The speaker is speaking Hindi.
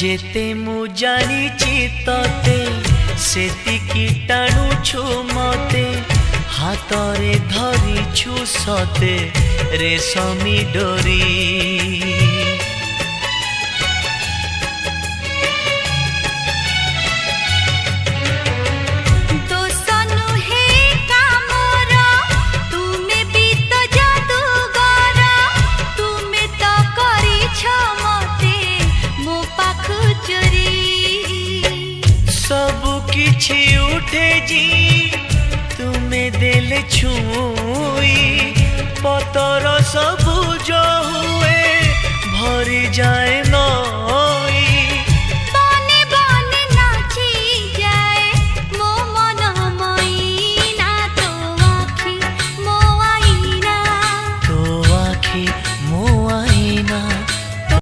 जेते मु जानिछि तते सेतिकी टाणुछु मते हातरे धरिछु सते रेशमी डोरी। किछि उठे जी तुम्हें देले छुई पतर सबुज हुए भरी जाए